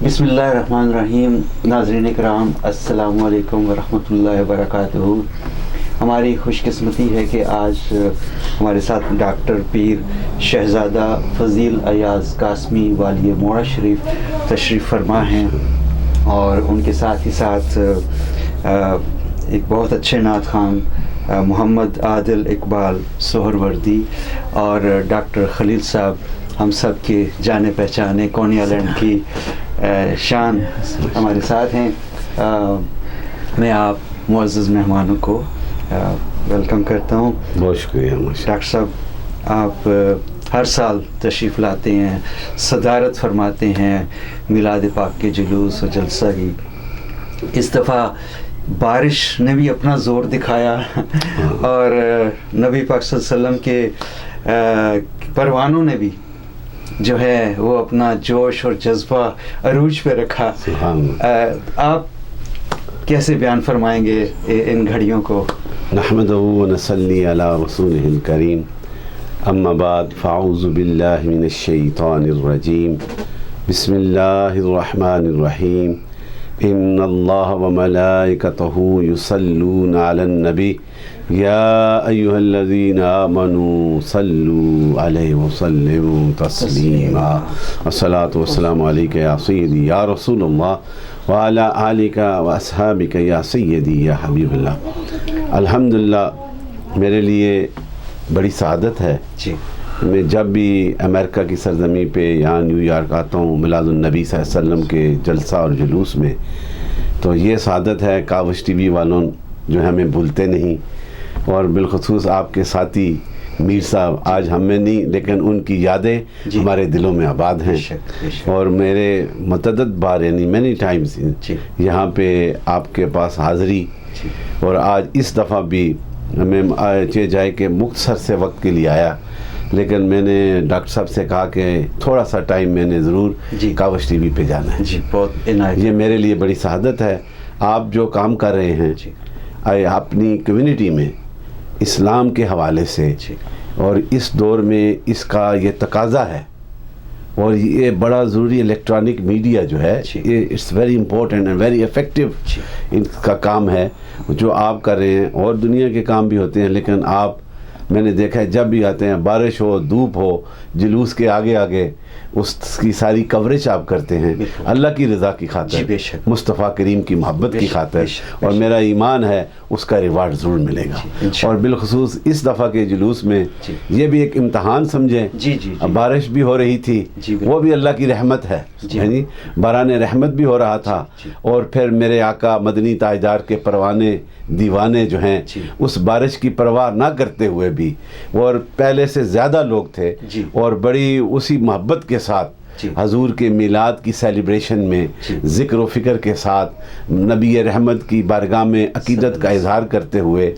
بسم اللہ الرحمن الرحیم. ناظرین کرام السلام علیکم ورحمۃ اللہ وبرکاتہ. ہماری خوش قسمتی ہے کہ آج ہمارے ساتھ ڈاکٹر پیر شہزادہ فضیل ایاز قاسمی والی موڑا شریف تشریف فرما ہیں، اور ان کے ساتھ ہی ساتھ ایک بہت اچھے نعت خوان محمد عادل اقبال سہروردی اور ڈاکٹر خلیل صاحب، ہم سب کے جانے پہچانے کونیا لینڈ کی شان ہمارے ساتھ ہیں. میں آپ معزز مہمانوں کو ویلکم کرتا ہوں. بہت شکریہ. ڈاکٹر صاحب، آپ ہر سال تشریف لاتے ہیں، صدارت فرماتے ہیں میلاد پاک کے جلوس و جلسہ کی. اس دفعہ بارش نے بھی اپنا زور دکھایا اور نبی پاک صلی اللہ علیہ وسلم کے پروانوں نے بھی جو ہے وہ اپنا جوش اور جذبہ عروج پہ رکھا. آپ کیسے بیان فرمائیں گے ان گھڑیوں کو؟ نحمدہ و نصلی علی رسولہ الکریم، اما بعد فاعوذ باللہ من الشیطان الرجیم. بسم اللہ الرحمن الرحیم. ان اللہ و ملائکتہ یصلون علی النبی یا ایہا الذین آمنوا صلوا علیہ وسلموا تسلیما. الصلاۃ والسلام علیک یا سیدی یا رسول اللہ وعلی آلک و اصحابک یا سیدی یا حبیب اللہ. الحمدللہ میرے لیے بڑی سعادت ہے. میں جب بھی امریکہ کی سرزمین پہ یہاں نیو یارک آتا ہوں میلاد النبی صلی اللہ علیہ وسلم کے جلسہ اور جلوس میں، تو یہ سعادت ہے کاوش ٹی وی والوں جو ہمیں بھولتے نہیں، اور بالخصوص آپ کے ساتھی میر صاحب آج ہم میں نہیں لیکن ان کی یادیں ہمارے دلوں میں آباد ہیں. اور میرے متعدد بار یعنی مینی ٹائمز یہاں پہ آپ کے پاس حاضری، اور آج اس دفعہ بھی ہمیں چاہے جائے کہ مختصر سے وقت کے لیے آیا، لیکن میں نے ڈاکٹر صاحب سے کہا کہ تھوڑا سا ٹائم میں نے ضرور کاوش ٹی وی پہ جانا ہے. بہت یہ میرے لیے بڑی سعادت ہے. آپ جو کام کر رہے ہیں اپنی کمیونٹی میں اسلام کے حوالے سے، اور اس دور میں اس کا یہ تقاضا ہے، اور یہ بڑا ضروری الیکٹرانک میڈیا جو ہے یہ it's very important and very effective ان کا کام ہے جو آپ کر رہے ہیں. اور دنیا کے کام بھی ہوتے ہیں، لیکن آپ میں نے دیکھا ہے جب بھی آتے ہیں، بارش ہو دھوپ ہو، جلوس کے آگے آگے اس کی ساری کوریج آپ کرتے ہیں اللہ کی رضا کی خاطر، مصطفیٰ کریم کی محبت کی خاطر، اور میرا ایمان ہے اس کا ریوارڈ ضرور ملے گا. اور بالخصوص اس دفعہ کے جلوس میں یہ بھی ایک امتحان سمجھیں. بارش بھی ہو رہی تھی، وہ بھی اللہ کی رحمت ہے، باران رحمت بھی ہو رہا تھا. اور پھر میرے آقا مدنی تاجدار کے پروانے دیوانے جو ہیں اس بارش کی پرواہ نہ کرتے ہوئے بھی، اور پہلے سے زیادہ لوگ تھے، اور بڑی اسی محبت کے ساتھ حضور کے میلاد کی سیلیبریشن میں ذکر و فکر کے ساتھ نبی رحمت کی بارگاہ میں عقیدت کا اظہار کرتے ہوئے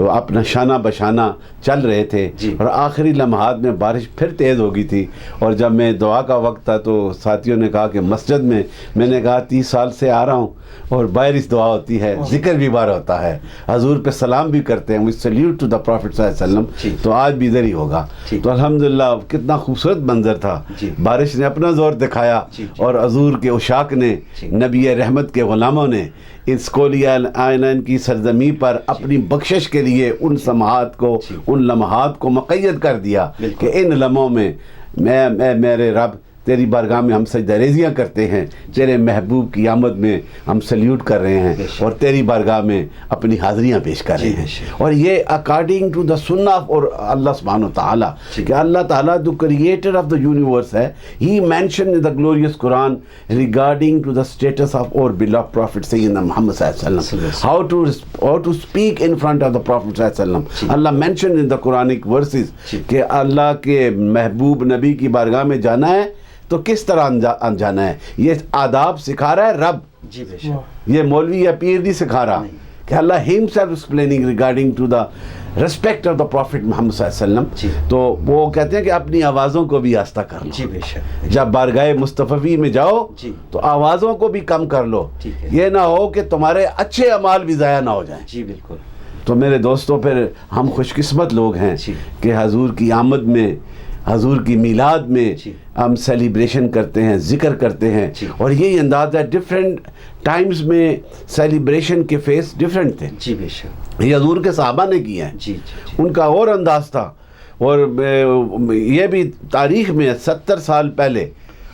اپنا شانہ بشانہ چل رہے تھے. اور آخری لمحات میں بارش پھر تیز ہو گئی تھی، اور جب میں دعا کا وقت تھا تو ساتھیوں نے کہا کہ مسجد میں نے کہا 30 سال سے آ رہا ہوں اور بارش دعا ہوتی ہے، ذکر بھی بار ہوتا ہے، حضور پہ سلام بھی کرتے ہیں، وی سلیوٹ ٹو دا پروفٹ صلی اللہ علیہ وسلم. تو آج بھی ادھر ہی ہوگا. تو الحمدللہ کتنا خوبصورت منظر تھا. بارش نے اپنا زور دکھایا، اور حضور کے عشاق نے، نبی رحمت کے غلاموں نے اس کولیہ آئین کی سرزمین پر اپنی بخشش کے لیے ان سماعات کو، ان لمحات کو مقید کر دیا کہ ان لمحوں میں میں میرے رب تیری بارگاہ میں ہم سجدہ ریزیاں کرتے ہیں، تیرے محبوب کی آمد میں ہم سلیوٹ کر رہے ہیں، اور تیری بارگاہ میں اپنی حاضریاں پیش کر رہے ہیں. اور یہ اکارڈنگ ٹو دا سنہ اور اللہ سبحانہ وتعالی، کہ اللہ تعالیٰ جو کریٹر آف دا یونیورس ہے، he mention in the glorious Quran regarding to the status of our beloved prophet سیدنا محمد صلی اللہ علیہ وسلم، how to speak in front of the Prophet صلی اللہ علیہ وسلم. اللہ mention in the Quranic verses کہ اللہ کے محبوب نبی کی بارگاہ میں جانا ہے تو کس طرح جانا ہے. یہ آداب سکھا رہا ہے رب، یہ مولوی یا پیر نہیں سکھا رہا، کہ اللہ himself explaining regarding to the respect of the Prophet محمد صلی اللہ علیہ وسلم. تو وہ کہتے ہیں کہ اپنی آوازوں کو بھی آہستہ کر لو. جب بارگاہ مصطفی میں جاؤ تو آوازوں کو بھی کم کر لو، یہ نہ ہو کہ تمہارے اچھے اعمال بھی ضائع نہ ہو جائیں. بالکل. تو میرے دوستوں، پھر ہم خوش قسمت لوگ ہیں کہ حضور کی آمد میں حضور کی میلاد میں ہم سیلیبریشن کرتے ہیں، ذکر کرتے ہیں، اور یہی انداز ہے. ڈفرینٹ ٹائمز میں سیلیبریشن کے فیس ڈفرینٹ تھے. جی بے شک. یہ حضور کے صحابہ نے کیا ہے. ان کا اور انداز تھا. اور یہ بھی تاریخ میں 70 سال پہلے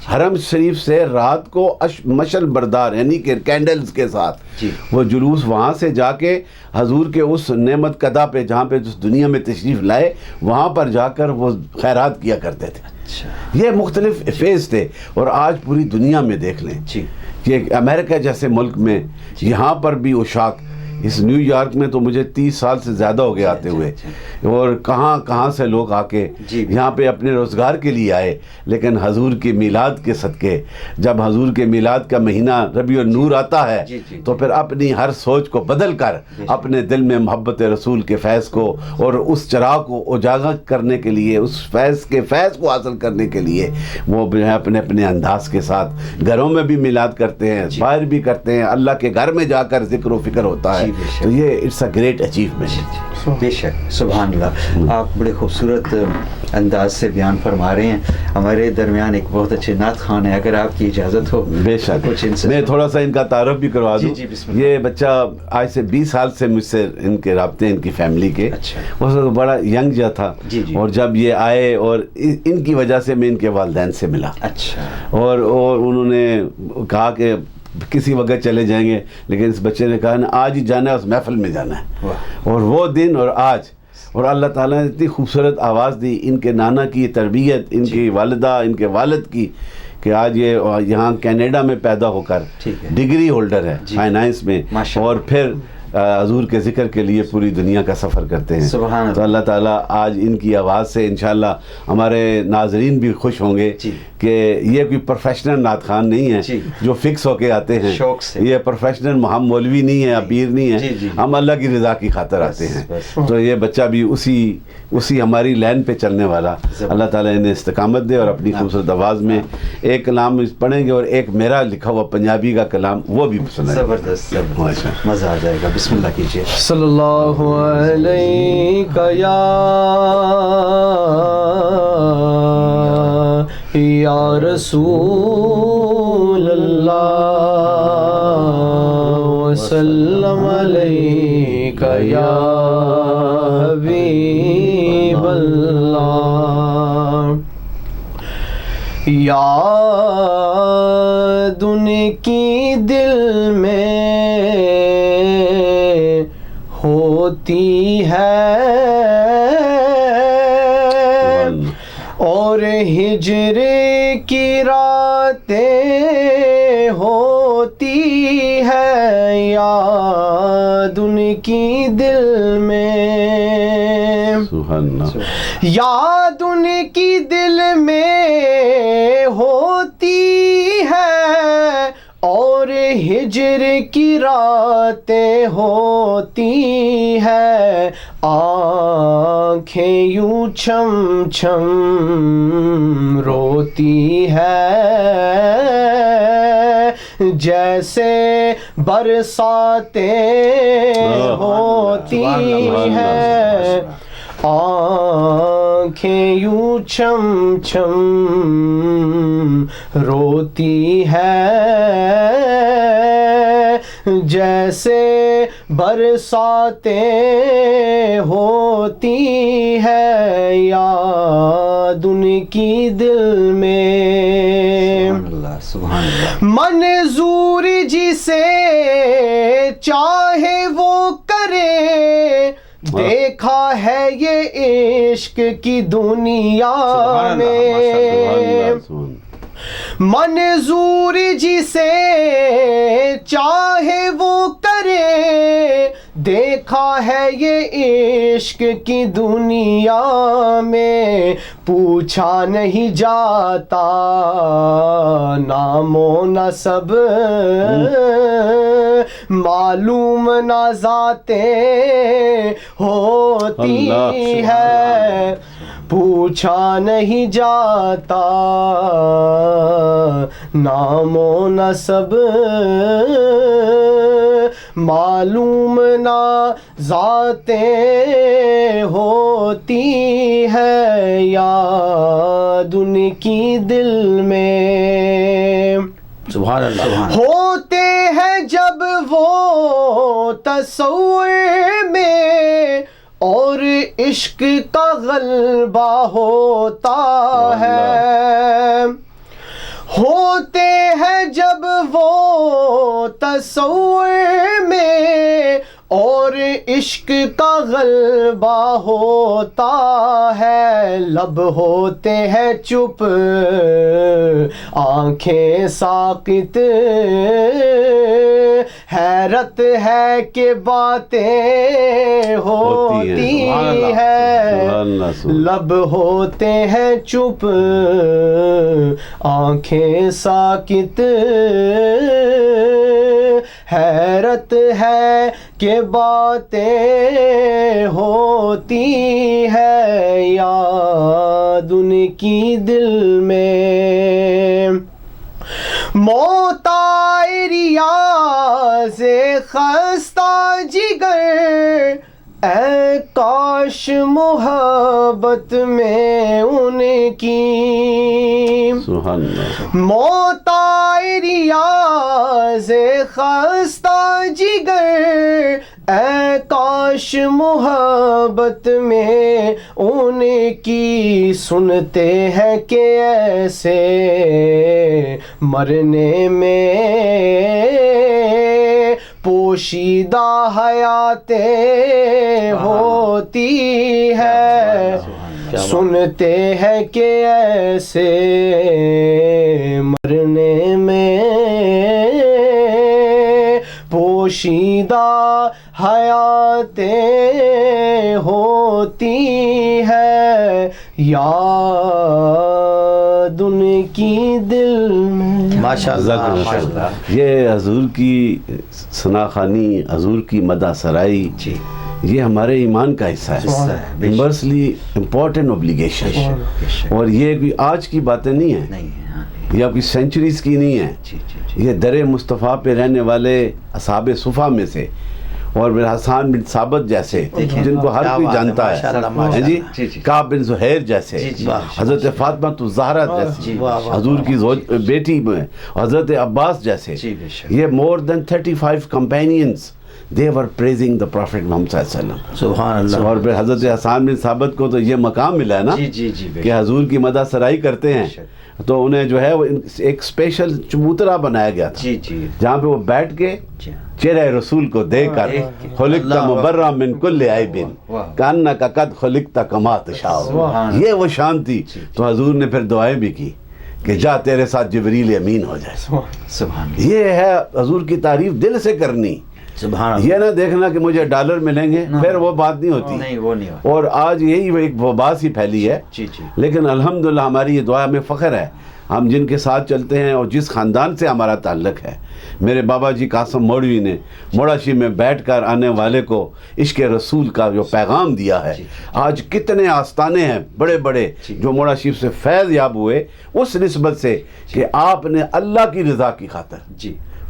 حرم شریف سے رات کو مشعل بردار یعنی کہ کینڈلز کے ساتھ وہ جلوس وہاں سے جا کے حضور کے اس نعمت قدا پہ جہاں پہ جس دنیا میں تشریف لائے وہاں پر جا کر وہ خیرات کیا کرتے تھے. یہ مختلف فیز تھے. اور آج پوری دنیا میں دیکھ لیں کہ امریکہ جیسے ملک میں یہاں پر بھی عشاق، اس نیو یارک میں تو مجھے 30 سال سے زیادہ ہو گئے آتے ہوئے، اور کہاں سے لوگ آ کے یہاں پہ اپنے روزگار کے لیے آئے. لیکن حضور کی میلاد کے صدقے جب حضور کے میلاد کا مہینہ ربیع النور آتا ہے تو پھر اپنی ہر سوچ کو بدل کر اپنے دل میں محبت رسول کے فیض کو اور اس چراغ کو اجاگر کرنے کے لیے، اس فیض کو حاصل کرنے کے لیے وہ اپنے انداز کے ساتھ گھروں میں بھی میلاد کرتے ہیں، باہر بھی کرتے ہیں. اللہ کے گھر میں جا کر ذکر و فکر ہوتا ہے. تو یہ اٹس اے گریٹ اچیومنٹ. بے شک. سبحان اللہ. آپ بڑے خوبصورت انداز سے بیان فرما رہے ہیں. ہمارے درمیان ایک بہت اچھے نعت خوان ہے، اگر آپ کی اجازت ہو. بے شک. میں تھوڑا سا ان کا تعارف بھی کروا دوں. یہ بچہ آج سے 20 سال سے مجھ سے ان کے رابطے ان کی فیملی کے. اس وقت بڑا ینگ جا تھا، اور جب یہ آئے اور ان کی وجہ سے میں ان کے والدین سے ملا. اور انہوں نے کہا کہ کسی وقت چلے جائیں گے، لیکن اس بچے نے کہا نا آج ہی جانا ہے، اس محفل میں جانا ہے. اور وہ دن اور آج، اور اللہ تعالیٰ نے اتنی خوبصورت آواز دی، ان کے نانا کی تربیت، ان کی والدہ، ان کے والد کی، کہ آج یہ یہاں کینیڈا میں پیدا ہو کر ڈگری ہولڈر ہے فائنانس میں، اور پھر حضور کے ذکر کے لیے پوری دنیا کا سفر کرتے ہیں. تو اللہ تعالیٰ آج ان کی آواز سے انشاءاللہ ہمارے ناظرین بھی خوش ہوں گے کہ یہ کوئی پروفیشنل نعت خوان نہیں ہے جو فکس ہو کے آتے ہیں. یہ پروفیشنل ہم مولوی نہیں ہے، پیر نہیں ہے، ہم اللہ کی رضا کی خاطر آتے ہیں. تو یہ بچہ بھی اسی ہماری لائن پہ چلنے والا. اللہ تعالیٰ انہیں استقامت دے، اور اپنی خوبصورت آواز میں ایک کلام پڑھیں گے، اور ایک میرا لکھا ہوا پنجابی کا کلام وہ بھی سنائیں. زبردست، مزہ آ جائے گا. بسم اللہ کیجیے. صلی اللہ علیہ یا رسول اللہ وسلم علیک یا حبیب اللہ. یاد ان کی دل میں ہوتی ہے اور ہجر کی راتیں ہوتی ہے. یاد ان کی دل میں، یاد ان کی دل میں ہوتی ہے اور ہجر کی راتیں ہوتی ہے. آنکھیں یوں چھم چھم روتی ہے جیسے برساتیں ہوتی ہے. آنکھیں یوں چھم چھم روتی ہے جیسے برساتیں ہوتی ہے. یاد ان کی دل میں منظور جسے چاہے وہ کرے. دیکھا ہے یہ عشق کی دنیا میں، منظور جسے چاہے وہ کرے. دیکھا ہے یہ عشق کی دنیا میں. پوچھا نہیں جاتا نام و نسب، معلوم نہ ذاتیں ہوتی ہے. پوچھا نہیں جاتا نام و نسب، معلوم نہ ذاتیں ہوتی ہے یاد ان کی دل میں. سبحان اللہ. ہوتے ہیں جب وہ تصور میں اور عشق کا غلبہ ہوتا ہے. ہوتے ہیں جب وہ تصور میں اور عشق کا غلبہ ہوتا ہے. لب ہوتے ہیں چپ آنکھیں ساکت حیرت ہے کہ باتیں ہوتی ہے. لب ہوتے ہیں چپ آنکھیں ساکت حیرت ہے کہ باتیں ہوتی ہے یاد ان کی دل میں. موت آئے ریاض خستہ جگر اے کاش محبت میں ان کی. سبحان اللہ. موت آئے ریاض خستہ جگر اے کاش محبت میں ان کی. سنتے ہیں کہ ایسے مرنے میں پوشیدہ حیاتیں ہوتی ہے. سنتے ہیں کہ ایسے مرنے میں پوشیدہ حیاتیں ہوتی ہے یاد ان کی دل میں. ماشاءاللہ. یہ حضور کی ثناخوانی، حضور کی مدح سرائی، یہ ہمارے ایمان کا حصہ ہے. Universally important obligation. اور یہ کوئی آج کی باتیں نہیں ہیں، یہ کوئی سینچریز کی نہیں ہے. یہ در مصطفیٰ پہ رہنے والے اصحاب صفا میں سے اور حسان بن ثابت جیسے جن کو ہر کوئی جانتا ہے جی، کعب بن زہیر جیسے، حضرت فاطمہ الزہرا جیسے، حضور کی بیٹی میں حضرت عباس جیسے. یہ more than 35 companions they were praising the Prophet Muhammad صلی اللہ علیہ وسلم. سبحان اللہ. اور پھر حضرت حسان بن ثابت کو تو یہ مقام ملا ہے نا کہ حضور کی مدح سرائی کرتے ہیں، تو انہیں جو ہے وہ ایک اسپیشل چبوترا بنایا گیا تھا جہاں پہ وہ بیٹھ کے چہرہ رسول کو دیکھ کر خلقت مبرأ من کل عیب کانک قد خلقت کما تشاء، یہ وہ شان تھی. تو حضور نے پھر دعائیں بھی کی کہ جا تیرے ساتھ جبریل امین ہو جائے. یہ ہے حضور کی تعریف دل سے کرنی. یہ نہ دیکھنا کہ مجھے ڈالر ملیں گے، پھر وہ بات نہیں ہوتی. اور آج یہی ایک وبا سی پھیلی ہے. لیکن الحمدللہ ہماری یہ دعا، ہمیں فخر ہے ہم جن کے ساتھ چلتے ہیں اور جس خاندان سے ہمارا تعلق ہے. میرے بابا جی قاسم مولوی نے موڑاشی میں بیٹھ کر آنے والے کو عشق رسول کا جو پیغام دیا ہے. آج کتنے آستانے ہیں بڑے بڑے جو موڑاشی سے فیض یاب ہوئے اس نسبت سے کہ آپ نے اللہ کی رضا کی خاطر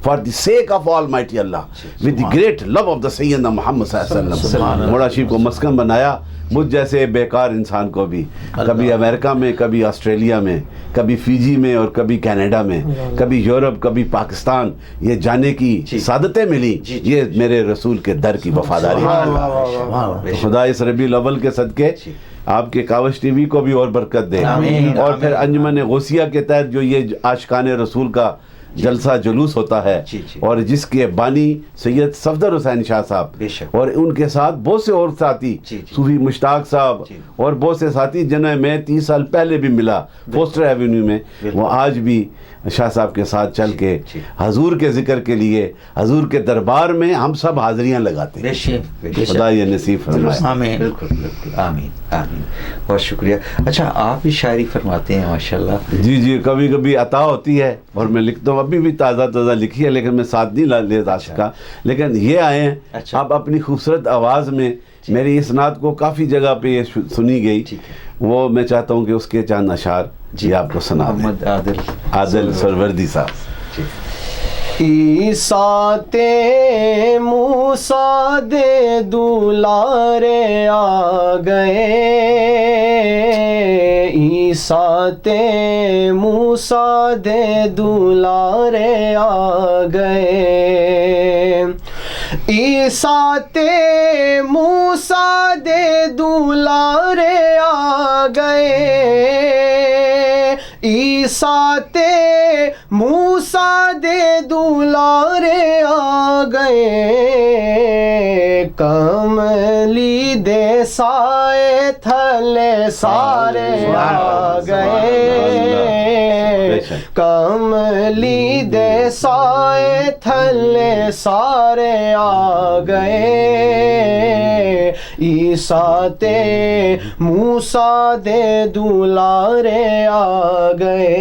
for the sake of Almighty Allah with the great love of the Sayyidina Muhammad صلی اللہ علیہ وسلم موڑاشی کو مسکن بنایا. مجھ جیسے بیکار انسان کو بھی کبھی امریکہ میں، کبھی آسٹریلیا میں، کبھی فیجی میں اور کبھی کینیڈا میں، کبھی یورپ، کبھی پاکستان یہ جانے کی سعادتیں ملی. یہ میرے رسول کے در کی وفاداری ہے. خدا اس ربیع الاول کے صدقے آپ کے کاوش ٹی وی کو بھی اور برکت دے. اور پھر انجمن غوثیہ کے تحت جو یہ عاشقان رسول کا جلسہ جلوس ہوتا ہے اور جس کے بانی سید صفدر حسین شاہ صاحب اور ان کے ساتھ بہت سے اور ساتھی صوفی مشتاق صاحب اور بہت سے ساتھی جنہیں میں 30 سال پہلے بھی ملا فوسٹر ایونیو میں، وہ آج بھی شاہ صاحب کے ساتھ چل کے حضور کے ذکر کے لیے حضور کے دربار میں ہم سب حاضریاں لگاتے ہیں. خدا یہ نصیب فرمائے. آمین. بالکل بالکل. آمین آمین. بہت شکریہ. اچھا آپ بھی شاعری فرماتے ہیں ماشاءاللہ. جی کبھی کبھی عطا ہوتی ہے اور میں لکھتا ہوں. ابھی بھی تازہ لکھی ہے لیکن میں ساتھ نہیں لے سکا. لیکن یہ آئے ہیں آپ اپنی خوبصورت آواز میں میری اس نعت کو کافی جگہ پہ یہ سنی گئی، وہ میں چاہتا ہوں کہ اس کے چند اشعار جی آپ کو سنا دیں. محمد عادل سروردی صاحب. عیسیٰ تے موسیٰ دے دولارے آ گئے، عیسیٰ تے موسیٰ دے دولارے آ گئے، عیسیٰ تے موسیٰ دے دولارے آ گئے، عیسیٰ تے موسیٰ دے دولارے آ گئے، کملی دے سائے تھلے سارے آ گئے، کملی دے سائے تھلے سارے آ گئے، عیسیٰ تے موسیٰ دے دولارے آ گئے،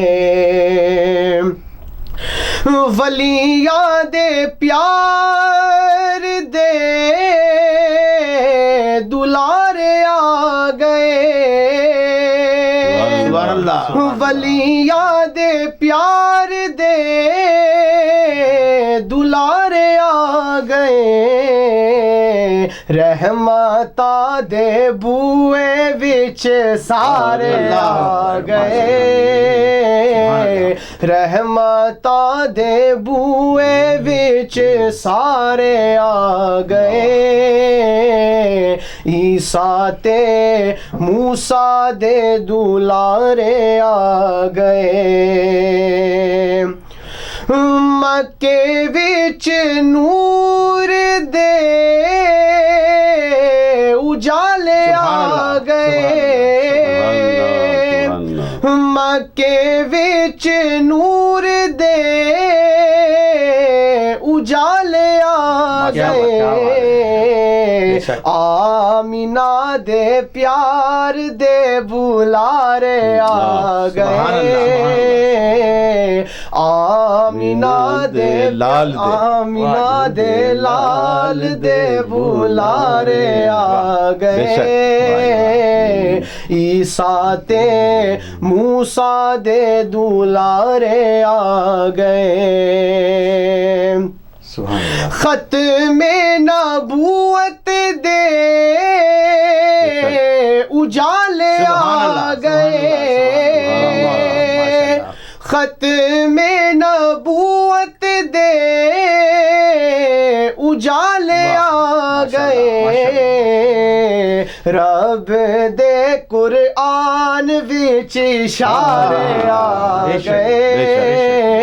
ولیاں دے پیار دے دولارے آ گئے، ولیاں دے پیار دے دولارے آ گئے، رحمتاں دے بوئے وچ سارے آ گئے، رحمتاں دے بوئے وچ سارے آ گئے، عیسیٰ تے موسیٰ دے دولارے آ گئے، مکے وچ نور دے اجالے آ گئے، مکے وچ نور دے اجالے آ گئے، آمینہ دے پیار دے بلارے آ گئے، آمینہ دے لال دے بلارے آ گئے، عیسیٰ تے موسیٰ دے دولارے آ گئے، ختم نبوت دے اجالے آ گئے، ختم نبوت دے اجالے آ گئے، رب دے قرآن وچ اشارے آ گئے،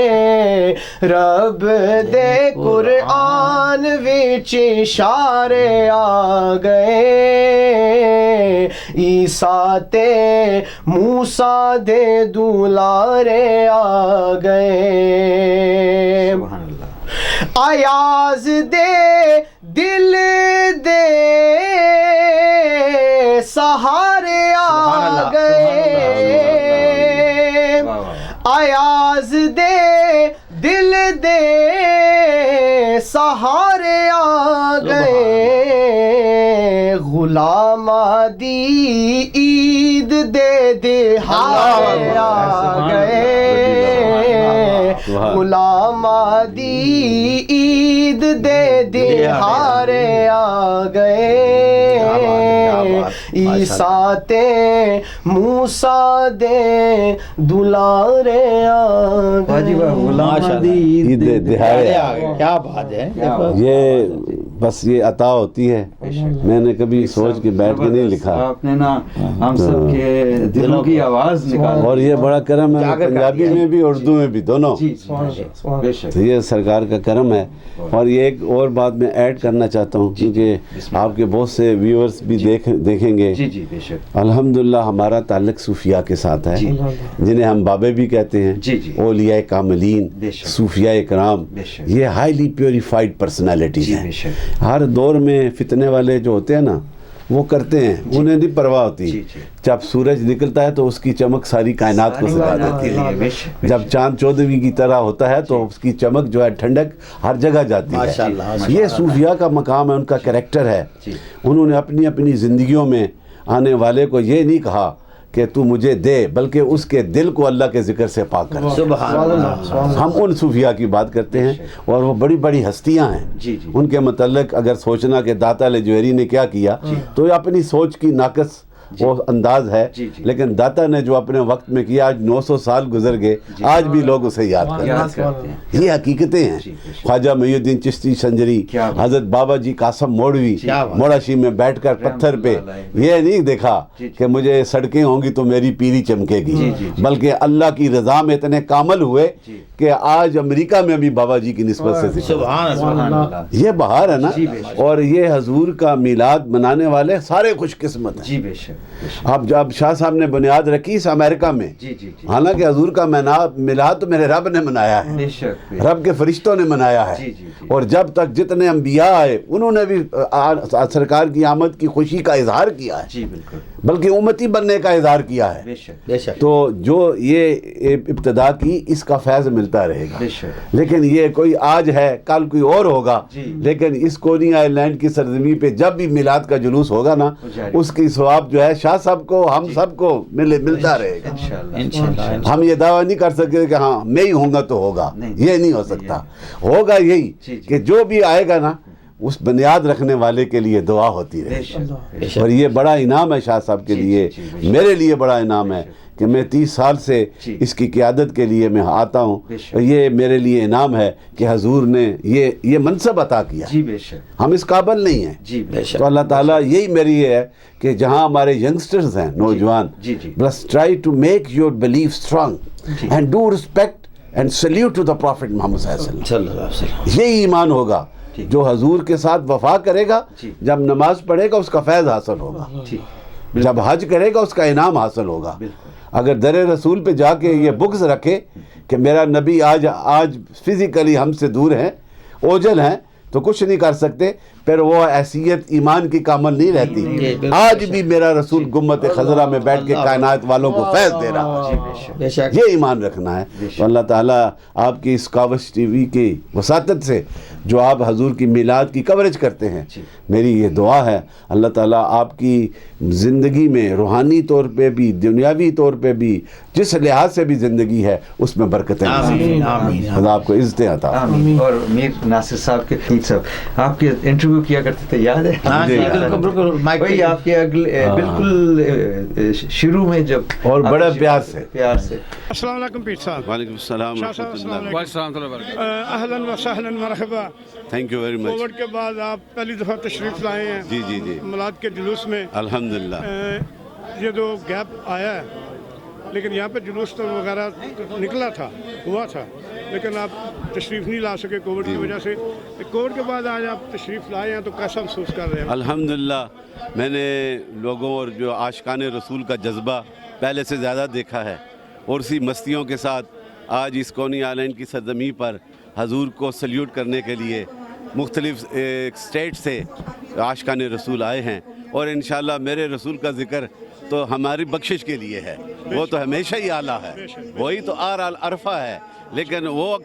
رب دے قرآن وچ اشارے آ گئے، عیسیٰ تے موسیٰ دے دولارے آ گئے، ایاز دے دل دے سہارے آ گئے، ایاز دے دل دے سہارے آ گئے، غلاماں دی عید دے دہاڑے آ گئے، غلاماں دی عید دے دہاڑے آ گئے، عیسیٰ تے موسیٰ دے دولارے آ گئے، عید دہاڑے آ گئے، کیا بات ہے، یہ بس یہ عطا ہوتی ہے، میں نے کبھی سوچ کے بیٹھ کے نہیں لکھا، آپ نے نا ہم سب کے دلوں کی آواز نکالی، اور یہ بڑا کرم ہے، پنجابی میں بھی اردو میں بھی دونوں، تو یہ سرکار کا کرم ہے۔ اور یہ ایک اور بات میں ایڈ کرنا چاہتا ہوں، کیونکہ آپ کے بہت سے ویورز بھی دیکھیں گے، الحمدللہ ہمارا تعلق صوفیاء کے ساتھ ہے، جنہیں ہم بابے بھی کہتے ہیں، اولیاء کاملین، صوفیاء اکرام، یہ ہائیلی پیوریفائڈ پرسنالٹیز ہیں۔ ہر دور میں فتنے والے جو ہوتے ہیں نا، وہ کرتے ہیں، انہیں نہیں پرواہ ہوتی، جب سورج نکلتا ہے تو اس کی چمک ساری کائنات کو سجا دیتی ہے، جب چاند چودھویں کی طرح ہوتا ہے تو اس کی چمک جو ہے ٹھنڈک ہر جگہ جاتی ہے۔ یہ صوفیاء کا مقام ہے، ان کا کریکٹر ہے، انہوں نے اپنی اپنی زندگیوں میں آنے والے کو یہ نہیں کہا کہ تو مجھے دے، بلکہ اس کے دل کو اللہ کے ذکر سے پاک کر۔ سبحان اللہ۔ ہم ان صوفیاء کی بات کرتے ہیں اور وہ بڑی بڑی ہستیاں ہیں، جی جی ان کے متعلق اگر سوچنا کہ داتا لجوہری نے کیا کیا تو یہ اپنی سوچ کی ناقص وہ انداز ہے، جی جی لیکن داتا نے جو اپنے وقت میں کیا، آج 900 سال گزر گئے، آج بھی لوگ اسے یاد کرتے یاد کرتے ہیں۔ ہیں۔ یہ حقیقتیں ہیں۔ جی، بے شک۔ خواجہ محی الدین چشتی سنجری، کیا بات۔ حضرت بابا جی قاسم موڑوی موڑاشی میں بیٹھ کر پتھر پہ رحمت اللہ علیہ۔ یہ نہیں دیکھا جی، جی۔ کہ مجھے سڑکیں ہوں گی تو میری پیری چمکے گی، جی، جی، جی۔ بلکہ اللہ کی رضا میں اتنے کامل ہوئے جی۔ کہ آج امریکہ میں بھی بابا جی کی نسبت سے ذکر ہے۔ سبحان اللہ۔ یہ بہار ہے نا، جی، بے شک۔ اور یہ حضور کا میلاد منانے والے سارے خوش قسمت ہیں۔ جی بے شک، بے شک۔ اب جب شاہ صاحب نے بنیاد رکھی اس امریکہ میں، جی جی جی حالانکہ حضور کا میلاد تو میرے رب نے منایا ہے، بے شک، بے شک۔ رب کے فرشتوں نے منایا ہے، جی، جی، جی۔ اور جب تک جتنے انبیاء آئے انہوں نے بھی سرکار کی آمد کی خوشی کا اظہار کیا ہے، جی بالکل، بلکہ امتی بننے کا اظہار کیا ہے۔ بے شک، بے شک۔ تو جو یہ ابتدا کی، اس کا فیض ملتا رہے گا، بے شک۔ لیکن یہ کوئی آج ہے کل کوئی اور ہوگا، جی۔ لیکن اس کونی آئی لینڈ کی سرزمین پہ جب بھی میلاد کا جلوس ہوگا نا، جاری۔ اس کی ثواب جو ہے شاہ صاحب کو، ہم سب کو ملتا رہے گا۔ انشاءاللہ۔ ہم یہ دعویٰ نہیں کر سکتے کہ ہاں میں ہی ہوں گا تو ہوگا، نہیں، یہ نہیں ہو سکتا۔ ہوگا یہی جی، جی۔ کہ جو بھی آئے گا نا، اس بنیاد رکھنے والے کے لیے دعا ہوتی بے رہے، شک، بے شک۔ اور یہ بڑا انعام ہے شاہ صاحب کے جی، لیے، جی، جی، بے شک۔ میرے لیے بڑا انعام ہے کہ میں 30 سال سے جی۔ اس کی قیادت کے لیے میں آتا ہوں، بے شک۔ اور یہ میرے لیے انعام ہے کہ حضور نے یہ منصب عطا کیا۔ جی بے شک، ہم اس قابل نہیں ہیں، جی بے شک۔ تو اللہ تعالیٰ یہی میری یہ ہے کہ جہاں ہمارے ینگسٹرز ہیں، نوجوان، جی، جی۔ بس try to make your belief strong جی۔ And do respect and salute to the prophet Muhammad صلی اللہ علیہ وسلم۔ صلی اللہ علیہ وسلم۔ یہی ایمان ہوگا ٹھیک۔ جو حضور کے ساتھ وفا کرے گا، جی۔ جب نماز پڑھے گا اس کا فیض حاصل ہوگا، ٹھیک، جب حج کرے گا اس کا انعام حاصل ہوگا۔ بالکل۔ اگر در رسول پہ جا کے یہ بغض رکھے کہ میرا نبی آج فزیکلی ہم سے دور ہیں، اوجل ہیں، تو کچھ نہیں کر سکتے، پھر وہ حیثیت ایمان کی کامل نہیں رہتی۔ آج بھی میرا رسول گمت خضرہ میں بیٹھ کے کائنات والوں کو فیض دے رہا جی ہے، بے شک، بے شک۔ یہ ایمان رکھنا ہے۔ تو اللہ تعالیٰ آپ کی اس کاوش ٹی وی کی وساطت سے جو آپ حضور کی میلاد کی کوریج کرتے ہیں، جی۔ میری یہ دعا ہے اللہ تعالیٰ آپ کی زندگی میں روحانی طور پہ بھی، دنیاوی طور پہ بھی، جس لحاظ سے بھی زندگی ہے اس میں برکتیں نصیب آمین، ہوں۔ آمین۔ خدا آپ کو عزتیں عطا فرمائے۔ آمین۔ اور میر ناصر صاحب کے ٹھیک صاحب آپ کے انٹرویو کیا کرتے تھے، یاد ہے؟ ہاں جی، جی، بالکل بالکل، مائک وہی آپ کے بالکل شروع میں جب اور بڑے پیار سے۔ السلام علیکم پیر صاحب۔ وعلیکم السلام شاہ ورحمۃ صاحب السلام اللہ۔ علیکم۔ اہلاً و سہلاً مرحبا۔ Thank you very much. Covid کے بعد آپ پہلی دفعہ تشریف لائے ہیں جی جی جی، میلاد کے جلوس میں۔ الحمدللہ۔ یہ جو گیپ آیا ہے، لیکن یہاں پہ جلوس تو وغیرہ نکلا تھا، ہوا تھا، لیکن آپ تشریف نہیں لا سکے کووڈ کی وجہ سے۔ کووڈ کے بعد آج آپ تشریف لائے ہیں تو کیسا محسوس کر رہے ہیں؟ الحمدللہ میں نے لوگوں اور جو عاشقان رسول کا جذبہ پہلے سے زیادہ دیکھا ہے، اور اسی مستیوں کے ساتھ آج اس کونی آئلینڈ کی سرزمین پر حضور کو سلیوٹ کرنے کے لیے مختلف اسٹیٹ سے عاشقان رسول آئے ہیں، اور انشاءاللہ میرے رسول کا ذکر تو ہماری بخشش کے لیے ہے، وہ تو ہمیشہ ہی اعلیٰ ہے، وہی تو عرفہ ہے، لیکن وہ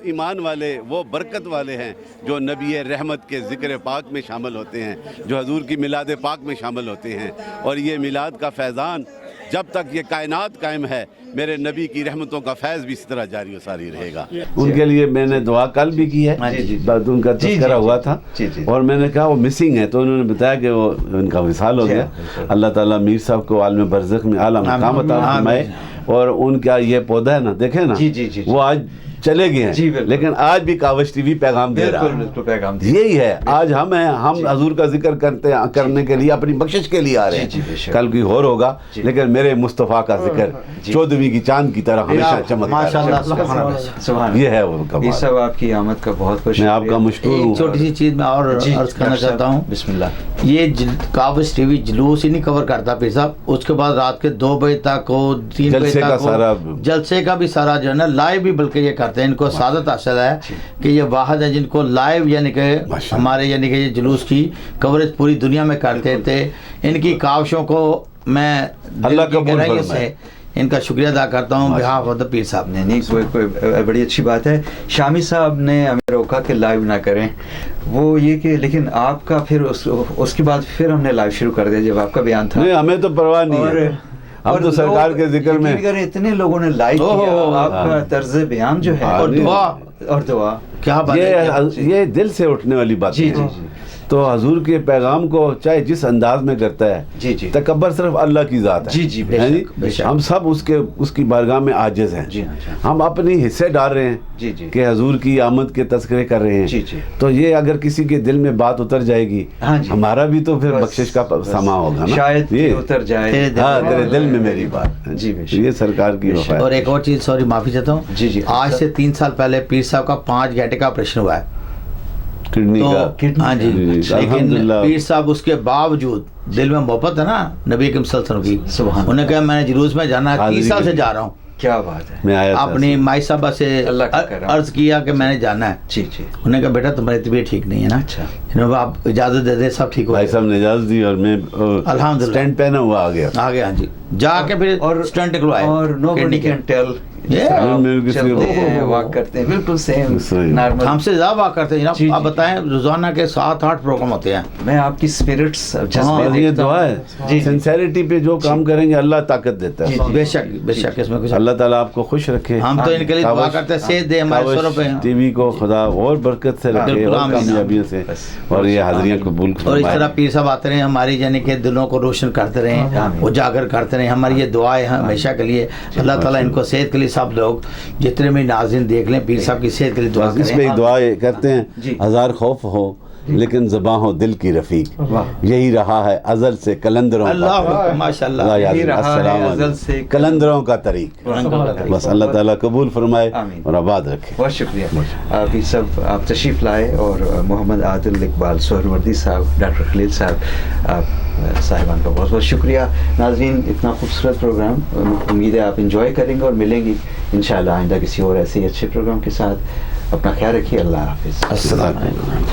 ایمان والے، وہ برکت والے ہیں جو نبی رحمت کے ذکر پاک میں شامل ہوتے ہیں، جو حضور کی میلاد پاک میں شامل ہوتے ہیں، اور یہ میلاد کا فیضان جب تک یہ کائنات قائم ہے، میرے نبی کی رحمتوں کا فیض بھی اس طرح جاری و ساری رہے گا۔ ان کے لیے میں نے دعا کل بھی کی ہے، ان کا تذکرہ ہوا تھا، اور میں نے کہا وہ مسنگ ہے، تو انہوں نے بتایا کہ وہ ان کا وصال ہو گیا۔ اللہ تعالیٰ میر صاحب کو عالم برزخ میں اعلیٰ مقام عطا فرمائے، اور ان کا یہ پودا ہے نا، دیکھیں نا، وہ آج چلے گئے ہیں، لیکن آج بھی کاوش ٹی وی پیغام دے رہا ہے۔ یہی ہے، آج ہم ہیں، ہم حضور کا ذکر کرنے کے لیے، اپنی بخشش کے لیے آ رہے ہیں، کل کوئی اور ہوگا، لیکن میرے مصطفیٰ کا ذکر 14ویں کی چاند کی طرح ہمیشہ چمکتا ہے۔ یہ ہے وہ کمال۔ یہ سب آپ کی آمد کا بہت بہت میں آپ کا مشکور ہوں۔ ایک چھوٹی سی چیز میں اور عرض کرنا چاہتا ہوں، بسم اللہ۔ یہ کاوش ٹی وی جلوس ہی نہیں کور کرتا پیر صاحب، اس کے بعد رات کے 2 بجے تک ہو، 3 بجے تک ہو، جلسے کا بھی سارا جو ہے نا لائیو بھی بلکہ یہ کرتے ہیں۔ ان کو سعادت حاصل ہے کہ یہ واحد ہے جن کو لائیو یعنی کہ ہمارے یعنی کہ یہ جلوس کی کوریج پوری دنیا میں کرتے تھے۔ ان کی کاوشوں کو میں اللہ دل کی گہرائیوں سے ان کا شکریہ ادا کرتا ہوں بہاف آف دا پیر صاحب۔ نہیں کوئی بڑی اچھی بات ہے۔ شامی صاحب نے ہمیں روکا کہ لائیو نہ کریں، وہ یہ کہ لیکن آپ کا پھر اس کے بعد پھر ہم نے لائیو شروع کر دیا جب آپ کا بیان تھا۔ نہیں، ہمیں تو پرواہ نہیں ہے، اب تو سرکار کے ذکر میں اتنے لوگوں نے لائک کیا آپ کا طرز بیان جو ہے، اور دعا کیا بات ہے، یہ دل سے اٹھنے والی بات ہے. تو حضور کے پیغام کو چاہے جس انداز میں کرتا ہے، تکبر صرف اللہ کی ذات ہے. ہم سب اس کی بارگاہ میں عاجز ہیں. ہم اپنی حصے ڈال رہے ہیں کہ حضور کی آمد کے تذکرے کر رہے ہیں. تو یہ اگر کسی کے دل میں بات اتر جائے گی، ہمارا بھی تو پھر بخشش کا سما ہوگا نا. شاید یہ اتر جائے، تیرے دل میں میری بات. یہ سرکار کی وفا ہے. اور ایک اور چیز، سوری معافی چاہتا ہوں، آج سے 3 سال پہلے پیر صاحب کا 5 گھنٹے کا آپریشن ہوا ہے کڈنی کا. ہاں جی، لیکن پیر صاحب اس کے باوجود دل میں محبت ہے نا نبی اکرم صلی اللہ علیہ وسلم کی. انہوں نے کہا میں نے جلوس میں جانا ہے، 30 سال سے جا رہا ہوں. کیا بات ہے. میں آیا اپنی مائی صاحبہ سے عرض کیا کہ میں نے جانا ہے. انہوں نے کہا بیٹا تمہاری طبیعت ٹھیک نہیں ہے نا. اچھا آپ اجازت دے دیں، سب ٹھیک ہو بھائی صاحب نے اجازت دی اور میں الحمدللہ اسٹینڈ پہنا ہوا آ گیا. ہاں جی، جا کے پھر اسٹنٹ کروائے. اور nobody can tell. واک کرتے ہیں بالکل سیم نارمل، ہم سے زیادہ واک کرتے ہیں. آپ بتائیں روزانہ کے 7-8 پروگرام ہوتے ہیں. میں آپ کی اسپرٹس یہ دعا ہے، سنسیریٹی پہ جو کام کریں گے اللہ طاقت دیتا ہے. بے شک بے شک، اس میں کچھ اللہ تعالیٰ آپ کو خوش رکھے. ہم تو ان کے لیے دعا کرتے ہیں صحت دے ہمارے سروں پہ. ٹی وی کو خدا اور برکت سے رکھے اور کامیابیوں سے، اور یہ حاضریاں قبول اور اس طرح پیر صاحب آتے رہے ہماری یعنی کہ دلوں کو روشن کرتے رہیں، اجاگر کرتے رہیں. ہماری یہ دعا ہے ہمیشہ کے لیے. اللہ تعالیٰ ان کو صحت کے لیے، سب لوگ جتنے بھی ناظرین دیکھ لیں، پیر صاحب کی صحت کے لیے دعا کریں. اس پہ دعا کرتے ہیں، ہزار خوف ہو لیکن زباں ہو دل کی رفیق، یہی رہا ہے ازل سے کلندروں کا. اللہ ماشاءاللہ، السلام علیکم کلندروں کا طریق. بس اللہ تعالیٰ قبول فرمائے اور آباد رکھے. بہت شکریہ. ابھی سب آپ تشریف لائے، اور محمد عادل اقبال سہروردی صاحب، ڈاکٹر خلیل صاحب، آپ صاحبان کا بہت بہت شکریہ. ناظرین، اتنا خوبصورت پروگرام، امید ہے آپ انجوائے کریں گے اور ملیں گی انشاءاللہ آئندہ کسی اور ایسے ہی اچھے پروگرام کے ساتھ. اپنا خیال رکھیے. اللہ حافظ. السلام علیکم.